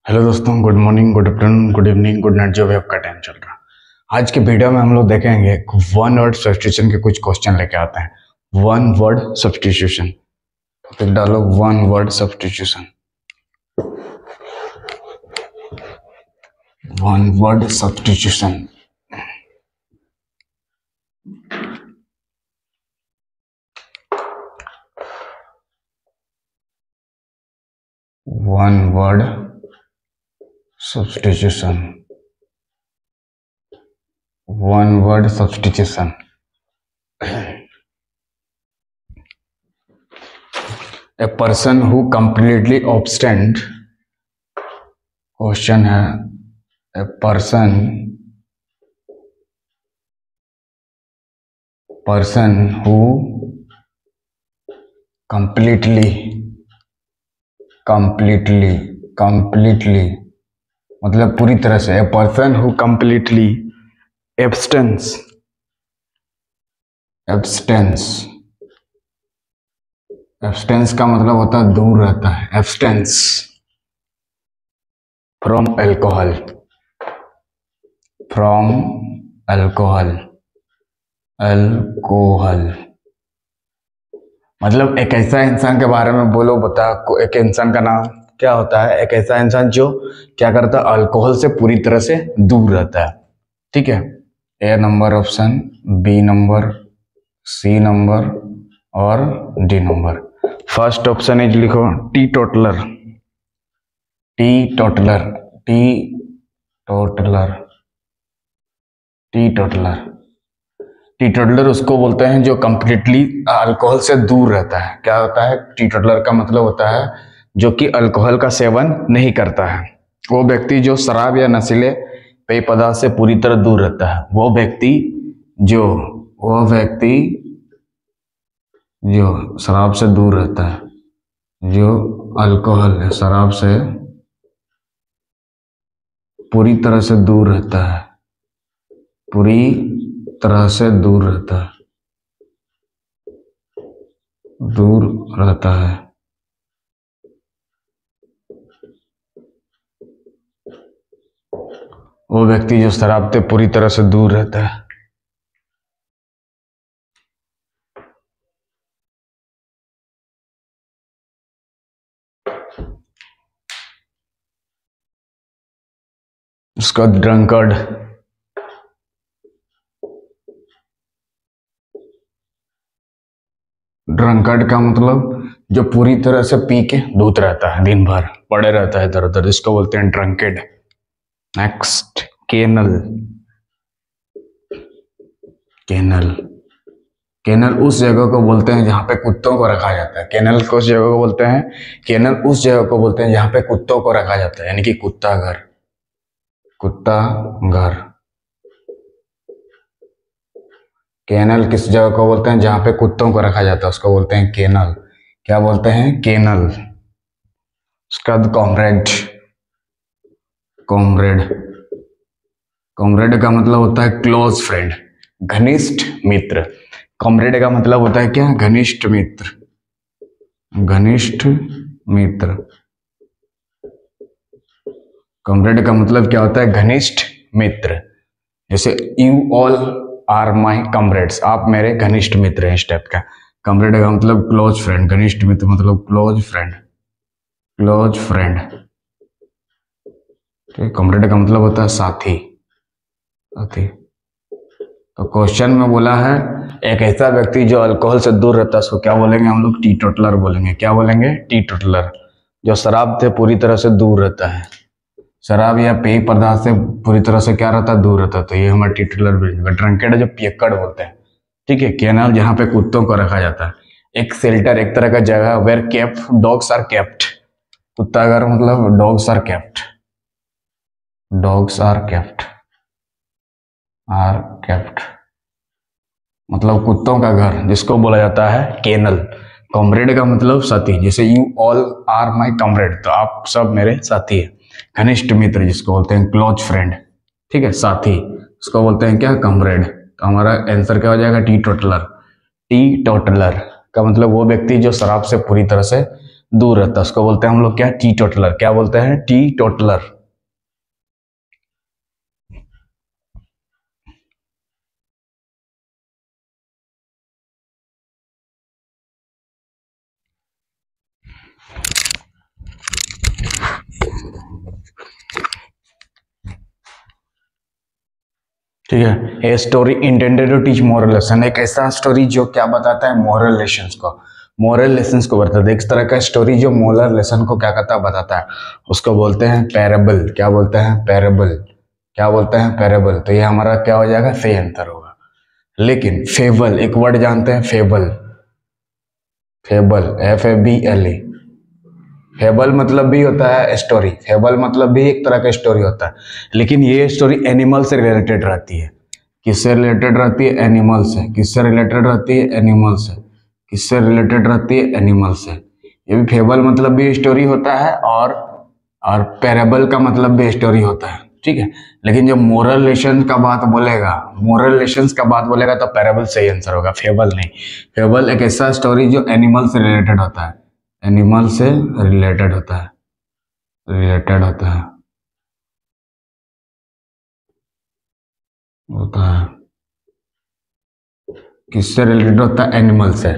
Hello दोस्तों, good morning, good afternoon, good evening, good night, जो भी आपका टाइम चल रहा है। आज के वीडियो में हम लोग देखेंगे वन वर्ड सब्स्टिट्यूशन के कुछ क्वेश्चन लेके आते हैं। वन वर्ड सब्स्टिट्यूशन, टॉपिक डालो one word substitution. One word substitution, one word substitution, one word substitution. A person who completely abstained, question है ए पर्सन हु completely मतलब पूरी तरह से। A person who completely abstains का मतलब होता है दूर रहता है। abstains from alcohol मतलब एक ऐसा इंसान के बारे में बोलो, बता एक इंसान का नाम क्या होता है। एक ऐसा इंसान जो क्या करता है, अल्कोहल से पूरी तरह से दूर रहता है। ठीक है, A number option, B number, C number और D number. First option is लिखो टी टोटलर। टी टोटलर उसको बोलते हैं जो कंप्लीटली अल्कोहल से दूर रहता है। क्या होता है, टी टोटलर का मतलब होता है जो कि अल्कोहल का सेवन नहीं करता है। वो व्यक्ति जो शराब या नशीले पेय पदार्थ से पूरी तरह दूर रहता है। वो व्यक्ति जो शराब से दूर रहता है, जो अल्कोहल है शराब से पूरी तरह से दूर रहता है, वो व्यक्ति जो शराब से पूरी तरह से दूर रहता है। उसका ड्रंकर्ड, का मतलब जो पूरी तरह से पी के धूत रहता है, दिन भर पड़े रहता है इधर उधर, इसको बोलते हैं ड्रंकेड। नेक्स्ट, केनल उस जगह को बोलते हैं जहां पे कुत्तों को रखा जाता है। केनल को उस जगह को बोलते हैं जहां पे कुत्तों को रखा जाता है, यानी कि कुत्ता घर। केनल किस जगह को बोलते हैं जहां पे कुत्तों को रखा जाता है, उसको बोलते हैं केनल। क्या बोलते हैं, केनल। उसका कॉमरेड का मतलब होता है क्लोज फ्रेंड, घनिष्ठ मित्र। कॉमरेड का मतलब होता है क्या, घनिष्ठ मित्र। कॉमरेड का मतलब क्या होता है, घनिष्ठ मित्र। जैसे you all are my comrades, आप मेरे घनिष्ठ मित्र हैं, इस टाइप का। कॉमरेड का मतलब क्लोज फ्रेंड, घनिष्ठ मित्र मतलब क्लोज फ्रेंड। ठीक, कॉमरेड का मतलब होता है साथी। तो क्वेश्चन में बोला है एक ऐसा व्यक्ति जो अल्कोहल से दूर रहता है, उसको क्या बोलेंगे हम लोग, टी टोटलर बोलेंगे। क्या बोलेंगे, टी टोटलर। जो शराब से पूरी तरह से दूर रहता है, शराब या पेय पदार्थ से पूरी तरह से क्या रहता है, दूर रहता है, तो ये हमारा टी टोटलर बोलेंगे। ड्रंकेड जो पियक्कड़ बोलते हैं। ठीक है, केनल जहाँ पे कुत्तों को रखा जाता है। एक शेल्टर, एक तरह का जगह वेयर डॉग्स आर केप्ट। कुत्ता घर मतलब डॉग्स आर केप्ट। मतलब कुत्तों का घर, जिसको बोला जाता है केनल। कॉमरेड का मतलब साथी, जैसे you all are my comrade, तो आप सब मेरे साथी हैं। घनिष्ठ मित्र जिसको बोलते हैं क्लोज फ्रेंड। ठीक है, साथी उसको बोलते हैं क्या, कॉमरेड। तो हमारा आंसर क्या हो जाएगा, टी टोटलर का मतलब वो व्यक्ति जो शराब से पूरी तरह से दूर रहता है उसको बोलते हैं हम लोग क्या, टी टोटलर। क्या बोलते हैं, टी टोटलर। ठीक है, a story intended to teach moral lesson, एक ऐसा स्टोरी जो क्या बताता है, मोरल लेसन्स को, मोरल लेसन्स को बताता है। एक तरह का स्टोरी जो मोरल लेसन को क्या करता है, बताता है, उसको बोलते हैं पैराबल। क्या बोलते हैं, पैराबल। क्या बोलते हैं, पैराबल। तो ये हमारा क्या हो जाएगा, सही आंसर होगा। लेकिन फेबल, एक वर्ड जानते हैं, फेबल। Fable, FABLE। फेबल मतलब भी होता है स्टोरी, फेबल मतलब भी एक तरह का स्टोरी होता है, लेकिन ये स्टोरी एनिमल से रिलेटेड रहती है। किससे रिलेटेड रहती है, एनिमल से। किससे रिलेटेड रहती है, एनिमल से। किससे रिलेटेड रहती है, एनिमल से। ये भी फेबल मतलब भी स्टोरी होता है, और पैराबल का मतलब भी स्टोरी होता है। ठीक है, लेकिन जब मोरल लेसन का बात बोलेगा, मोरल लेसन्स का बात बोलेगा, तो पैराबल सही आंसर होगा, फेबल नहीं। फेबल एक ऐसा स्टोरी जो एनिमल से रिलेटेड होता है, एनिमल से रिलेटेड होता है, रिलेटेड होता है, होता है। किससे रिलेटेड होता है, एनिमल से।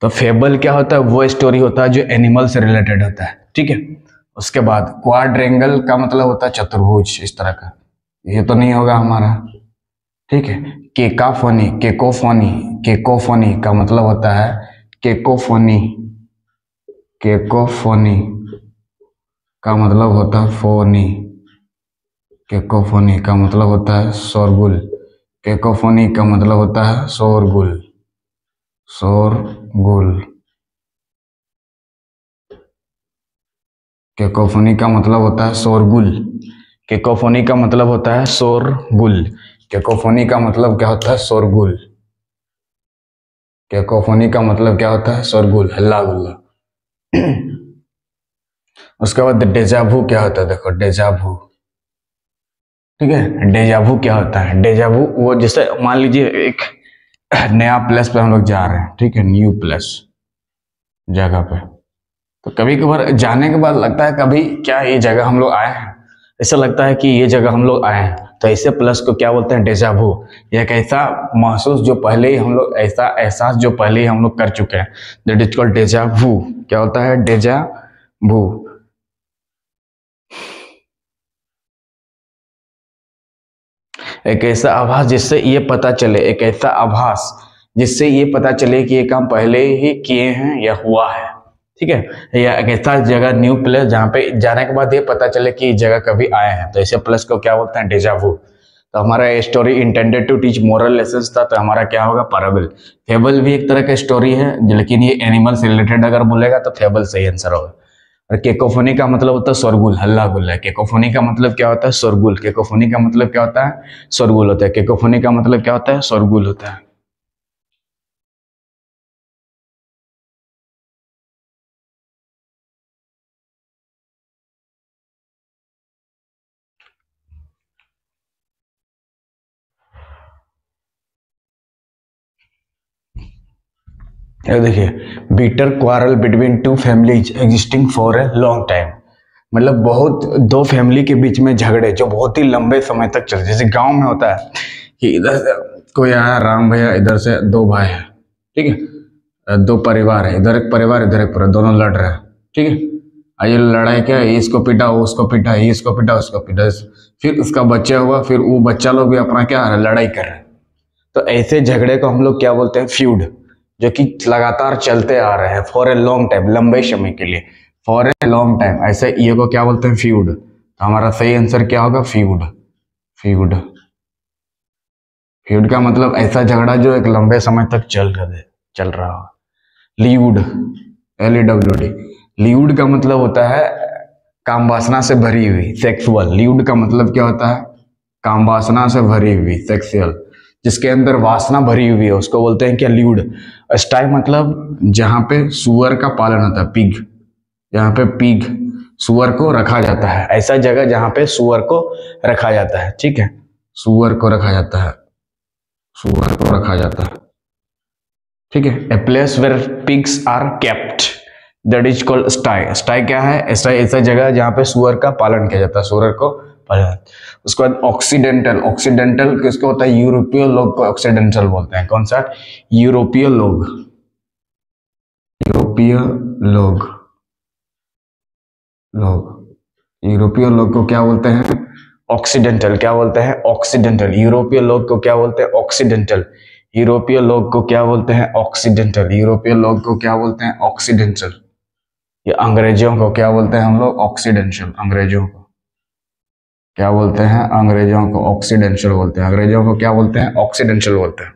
तो फेबल क्या होता है, वो स्टोरी होता है जो एनिमल से रिलेटेड होता है। ठीक है, उसके बाद क्वाड्रेंगल का मतलब होता है चतुर्भुज, इस तरह का। ये तो नहीं होगा हमारा। ठीक है, केकाफोनी, केकोफोनी, केकोफोनी का मतलब होता है, केकोफोनी, केकोफोनी का मतलब होता है फोनी। केकोफोनी का मतलब होता है शोरगुल। केकोफोनी का मतलब होता है शोरगुल, शोरगुल। केकोफोनी का मतलब होता है शोरगुल। केकोफोनी का मतलब होता है शोरगुल। केकोफोनी का मतलब क्या होता है, शोरगुल। केकोफोनी का मतलब क्या होता है, शोरगुल, हल्ला गुल्ला। उसके बाद डेजावू क्या होता है, देखो डेजावू। ठीक है, डेजावू क्या होता है, डेजावू वो जैसे मान लीजिए एक नया प्लेस पे हम लोग जा रहे हैं, ठीक है, न्यू प्लेस जगह पे, तो कभी कभार जाने के बाद लगता है कभी क्या ये जगह हम लोग आए हैं, ऐसा लगता है कि ये जगह हम लोग आए हैं, तो ऐसे प्लस को क्या बोलते हैं, डेजावू। यह एक ऐसा महसूस जो पहले ही हम लोग, ऐसा एहसास जो पहले ही हम लोग कर चुके हैं, दैट इज कॉल्ड डेजावू। क्या होता है, डेजावू। एक ऐसा आभास जिससे ये पता चले, एक ऐसा आभास जिससे ये पता चले कि ये काम पहले ही किए हैं या हुआ है। ठीक है, या एक ऐसा जगह, न्यू प्लेस, जहाँ पे जाने के बाद ये पता चले कि इस जगह कभी आए हैं, तो ऐसे प्लेस को क्या बोलते हैं, डेजावू। तो हमारा story intended to teach moral lessons था, तो हमारा क्या होगा, पैराबल। फेबल भी एक तरह का स्टोरी है, लेकिन ये एनिमल से रिलेटेड अगर बोलेगा तो फेबल सही आंसर होगा। और केकोफोनी का मतलब होता है शोरगुल, हल्ला गुल्ला। केकोफोनी का मतलब क्या होता है, शोरगुल। केकोफोनी का मतलब क्या होता है, शोरगुल होता है। केकोफोनी का मतलब क्या होता है, शोरगुल होता है। ये देखिए, bitter quarrel between two families existing for a long time, मतलब बहुत, दो फैमिली के बीच में झगड़े जो बहुत ही लंबे समय तक चलते। जैसे गांव में होता है कि इधर से कोई आया, राम भैया, इधर से दो भाई है, ठीक है, दो परिवार है, इधर एक परिवार, इधर एक परिवार, दोनों लड़ रहे हैं। ठीक है, ये लड़ाई क्या है, इसको पीटा, वो उसको पीटा, ये इसको पीटा, उसको पीटा, फिर उसका बच्चा हुआ, फिर वो बच्चा लोग भी अपना क्या लड़ाई कर रहे हैं। तो ऐसे झगड़े को हम लोग क्या बोलते हैं, फ्यूड, जो कि लगातार चलते आ रहे हैं फॉर ए लॉन्ग टाइम, लंबे समय के लिए, फॉर ए लॉन्ग टाइम, ऐसे ये को क्या बोलते हैं, फ्यूड। तो हमारा सही आंसर क्या होगा, फ्यूड। फ्यूड, फ्यूड का मतलब ऐसा झगड़ा जो एक लंबे समय तक चल रहा हो। ल्यूड, LEWD, ल्यूड का मतलब होता है काम वासना से भरी हुई, सेक्सुअल। ल्यूड का मतलब क्या होता है, काम वासना से भरी हुई, सेक्सुअल, जिसके अंदर वासना भरी हुई है, उसको बोलते हैं क्या, ल्यूड। स्टाई मतलब जहाँ पे सुअर का पालन होता है, पिग, जहाँ पे पिग, सुअर को रखा जाता है, ऐसा जगह जहाँ पे सुअर को रखा जाता है। ठीक है, सुअर को रखा जाता है, सुअर को रखा जाता है। ठीक है, a place where pigs are kept, that is called sty. Sty क्या है? स्टाई ऐसा जगह जहाँ पे सुअर का पालन किया जाता है, सुअर को पालन। उसके बाद ऑक्सीडेंटल। ऑक्सीडेंटल किसको होता है? यूरोपीय लोग को ऑक्सीडेंटल बोलते हैं। कौन सा? यूरोपीय लोग। यूरोपीय लोग यूरोपीय लोग को क्या बोलते हैं? ऑक्सीडेंटल। क्या बोलते हैं? ऑक्सीडेंटल। यूरोपीय लोग को क्या बोलते हैं? ऑक्सीडेंटल। यूरोपीय लोग को क्या बोलते हैं? ऑक्सीडेंटल। यूरोपीय लोग को क्या बोलते हैं? ऑक्सीडेंटल। ये अंग्रेजों को क्या बोलते हैं हम लोग? ऑक्सीडेंटल। अंग्रेजों को क्या बोलते हैं? अंग्रेजों को ऑक्सीडेंटल बोलते हैं। अंग्रेजों को क्या बोलते हैं? ऑक्सीडेंटल बोलते हैं।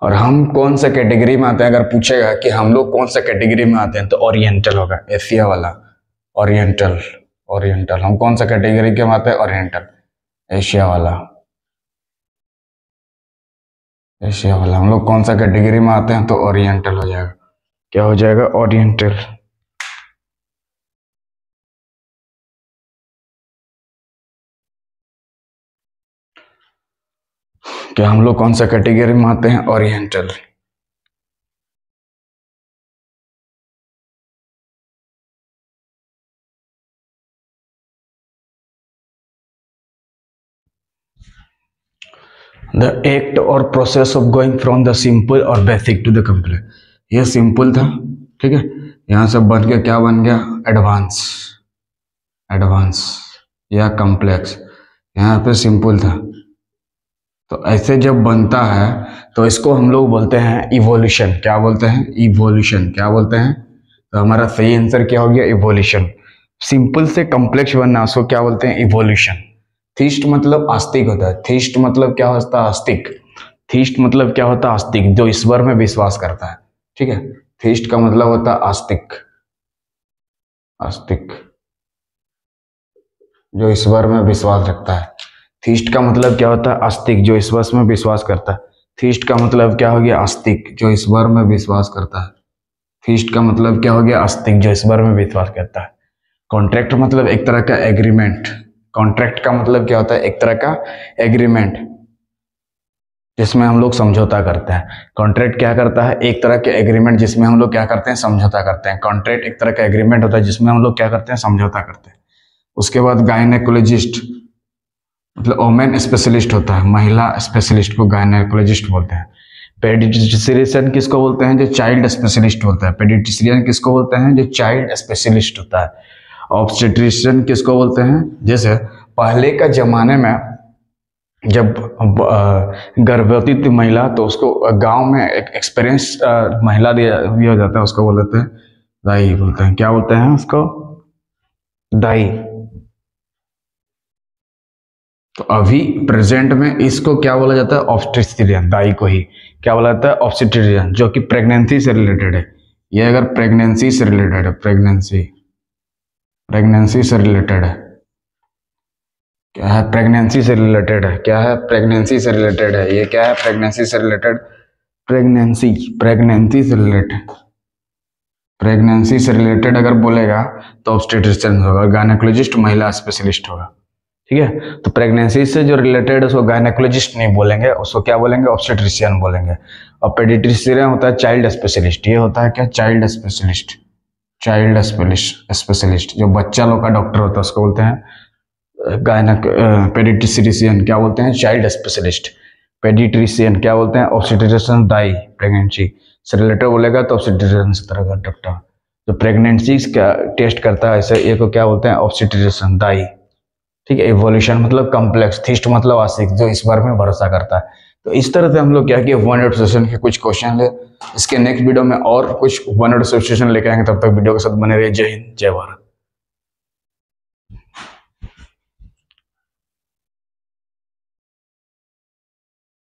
और हम कौन सा कैटेगरी में आते हैं? अगर पूछेगा कि हम लोग कौन सा कैटेगरी में आते हैं तो ओरिएंटल होगा, एशिया वाला। ओरिएंटल। ओरिएंटल। हम कौन सा कैटेगरी के में आते हैं? ओरिएंटल, एशिया वाला। एशिया वाला। हम लोग कौन सा कैटेगरी में आते हैं तो ओरिएंटल हो जाएगा। क्या हो जाएगा? ओरिएंटल। क्या हम लोग कौन सा कैटेगरी में आते हैं? ओरिएंटल। द एक्ट और process of going from the simple और बेसिक टू द कम्प्लेक्स। ये सिंपल था, ठीक है। यहां से बन के क्या बन गया? एडवांस। एडवांस या कम्प्लेक्स। यहाँ पे सिंपल था। तो ऐसे जब बनता है तो इसको हम लोग बोलते हैं इवोल्यूशन। क्या बोलते हैं? इवोल्यूशन। क्या बोलते हैं? तो हमारा सही आंसर क्या हो गया? इवोल्यूशन। सिंपल से कॉम्प्लेक्स बनना उसको क्या बोलते हैं? इवोल्यूशन। थीस्ट मतलब आस्तिक होता है। थीस्ट मतलब क्या होता है? आस्तिक। थीस्ट मतलब क्या होता है? आस्तिक, जो ईश्वर में विश्वास करता है, ठीक है। थीस्ट का मतलब होता है आस्तिक। आस्तिक, जो ईश्वर में विश्वास रखता है। थीस्ट का मतलब क्या होता है? आस्तिक, जो ईश्वर में विश्वास करता है। थीस्ट का मतलब क्या हो गया? आस्तिक, जो ईश्वर में विश्वास करता है। थीस्ट का मतलब क्या हो गया? आस्तिक, जो ईश्वर में विश्वास करता है। कॉन्ट्रैक्ट मतलब एक तरह का एग्रीमेंट। कॉन्ट्रैक्ट का मतलब क्या होता है? एक तरह का एग्रीमेंट, जिसमें हम लोग समझौता करते हैं। कॉन्ट्रैक्ट क्या करता है? एक तरह के एग्रीमेंट जिसमें हम लोग क्या करते हैं? समझौता करते हैं। कॉन्ट्रैक्ट एक तरह का एग्रीमेंट होता है जिसमें हम लोग क्या करते हैं? समझौता करते हैं। उसके बाद गायनेकोलॉजिस्ट मतलब वोमेन स्पेशलिस्ट होता है। महिला स्पेशलिस्ट को गायनेकोलॉजिस्ट बोलते हैं। पेडिट्रिशियन किसको बोलते हैं? जो चाइल्ड स्पेशलिस्ट होता है। पेडिट्रिशियन किसको बोलते हैं? जो चाइल्ड स्पेशलिस्ट होता है। ऑब्स्टेट्रिशियन किसको बोलते हैं? जैसे पहले का जमाने में जब गर्भवती थी महिला तो उसको गांव में एक एक्सपीरियंस महिला दिया जाता है, उसको बोलते हैं दाई बोलते हैं। क्या बोलते हैं उसको? दाई। तो अभी प्रेजेंट में इसको क्या बोला जाता है? ऑब्स्टेट्रिशियन। दाई को ही क्या बोला जाता है? ऑब्स्टेट्रिशियन, जो कि प्रेगनेंसी से रिलेटेड है। ये अगर प्रेगनेंसी से रिलेटेड है, प्रेगनेंसी से रिलेटेड है। क्या है? प्रेगनेंसी से रिलेटेड है। क्या है? प्रेगनेंसी से रिलेटेड है। ये क्या है? प्रेगनेंसी से रिलेटेड। प्रेगनेंसी से रिलेटेड। प्रेगनेंसी से रिलेटेड अगर बोलेगा तो ऑब्स्टेट्रिशियन होगा। गायनेकोलॉजिस्ट महिला स्पेशलिस्ट होगा, ठीक है। तो प्रेगनेंसी से जो रिलेटेड उसको गायनेकोलॉजिस्ट नहीं बोलेंगे, उसको क्या बोलेंगे? ऑब्स्टेट्रिशियन बोलेंगे। और पेडिट्रिशियन होता है चाइल्ड स्पेशलिस्ट। ये होता है क्या? Child specialist. चाइल्ड स्पेशलिस्ट जो बच्चा लोग का डॉक्टर होता है उसको बोलते हैं पेडिट्रिशियन। क्या बोलते हैं? Child specialist. पेडिट्रिशियन क्या बोलते हैं? ऑब्स्टेट्रिशियन दाई। प्रेगनेंसी से रिलेटेड बोलेगा तो ऑब्स्टेट्रिशियन से तरह का डॉक्टर जो प्रेगनेंसी का टेस्ट करता है, ऐसे ये को क्या बोलते हैं? ऑब्स्टेट्रिशियन दाई, ठीक है। इवोल्यूशन मतलब कॉम्प्लेक्स। थीस्ट मतलब आस्तिक, जो ईश्वर में भरोसा करता है। तो इस तरह से हम लोग क्या किए? वन वर्ड एसोसिएशन के कुछ क्वेश्चन ले। इसके नेक्स्ट वीडियो में और कुछ वन वर्ड एसोसिएशन लेके आएंगे। तब तक वीडियो के साथ बने रहिए। जय हिंद, जय भारत।